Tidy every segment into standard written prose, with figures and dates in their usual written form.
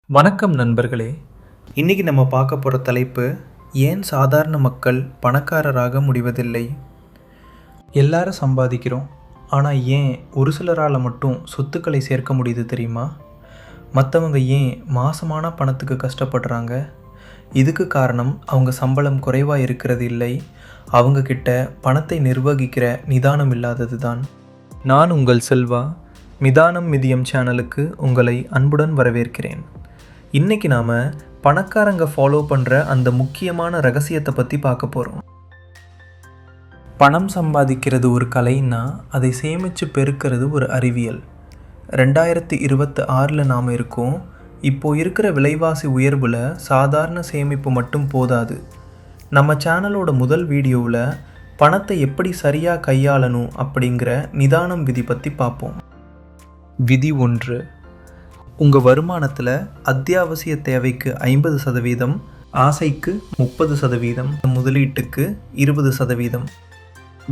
வணக்கம் நண்பர்களே. இன்றைக்கி நம்ம பார்க்க போகிற தலைப்பு, ஏன் சாதாரண மக்கள் பணக்காரராக முடிவதில்லை? எல்லாரும் சம்பாதிக்கிறோம், ஆனால் ஏன் ஒரு சிலரால் மட்டும் சொத்துக்களை சேர்க்க முடியுது தெரியுமா? மற்றவங்க ஏன் மாசமான பணத்துக்கு கஷ்டப்படுறாங்க? இதுக்கு காரணம் அவங்க சம்பளம் குறைவாக இருக்கிறது இல்லை, அவங்கக்கிட்ட பணத்தை நிர்வகிக்கிற நிதானம் இல்லாதது தான். நான் உங்கள் செல்வா. மிதானம் மிதியம் சேனலுக்கு உங்களை அன்புடன் வரவேற்கிறேன். இன்றைக்கி நாம் பணக்காரங்க ஃபாலோ பண்ணுற அந்த முக்கியமான ரகசியத்தை பற்றி பார்க்க போகிறோம். பணம் சம்பாதிக்கிறது ஒரு கலைன்னா அதை சேமித்து பெருக்கிறது ஒரு அறிவியல். 2026 நாம் இருக்கோம். இப்போது இருக்கிற விலைவாசி உயர்வில் சாதாரண சேமிப்பு மட்டும் போதாது. நம்ம சேனலோட முதல் வீடியோவில் பணத்தை எப்படி சரியாக கையாளணும் அப்படிங்கிற நிதானம் விதி பற்றி பார்ப்போம். விதி 1. உங்கள் வருமானத்தில் அத்தியாவசிய தேவைக்கு 50%, ஆசைக்கு 30%, முதலீட்டுக்கு 20%.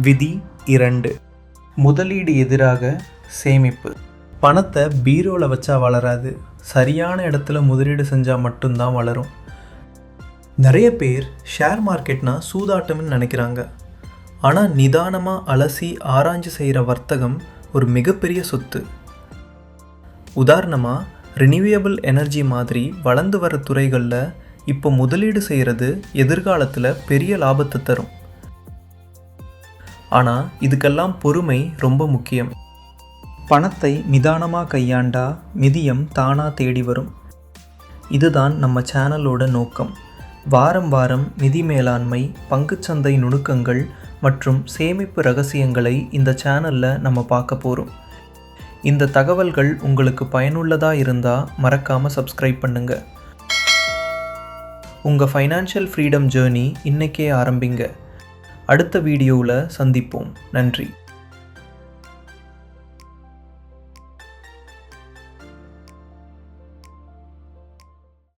விதி 2. முதலீடு எதிராக சேமிப்பு. பணத்தை பீரோவில் வச்சா வளராது, சரியான இடத்துல முதலீடு செஞ்சால் மட்டும்தான் வளரும். நிறைய பேர் ஷேர் மார்க்கெட்னா சூதாட்டம்னு நினைக்கிறாங்க. ஆனால் நிதானமாக அலசி ஆராய்ச்சி செய்கிற வர்த்தகம் ஒரு மிகப்பெரிய சொத்து. உதாரணமாக ரினியூவபிள் எனர்ஜி மாதிரி வளர்ந்து வர துறைகளில் இப்போ முதலீடு செய்கிறது எதிர்காலத்தில் பெரிய லாபத்தை தரும். ஆனால் இதுக்கெல்லாம் பொறுமை ரொம்ப முக்கியம். பணத்தை நிதானமாக கையாண்டா மிதியம் தானாக தேடி வரும். இதுதான் நம்ம சேனலோட நோக்கம். வாரம் வாரம் நிதி மேலாண்மை, பங்குச்சந்தை நுணுக்கங்கள் மற்றும் சேமிப்பு ரகசியங்களை இந்த சேனலில் நம்ம பார்க்க போகிறோம். இந்த தகவல்கள் உங்களுக்கு பயனுள்ளதாக இருந்தால் மறக்காமல் சப்ஸ்கிரைப் பண்ணுங்கள். உங்கள் ஃபைனான்ஷியல் ஃப்ரீடம் ஜேர்னி இன்றைக்கே ஆரம்பிங்க. அடுத்த வீடியோவில் சந்திப்போம். நன்றி.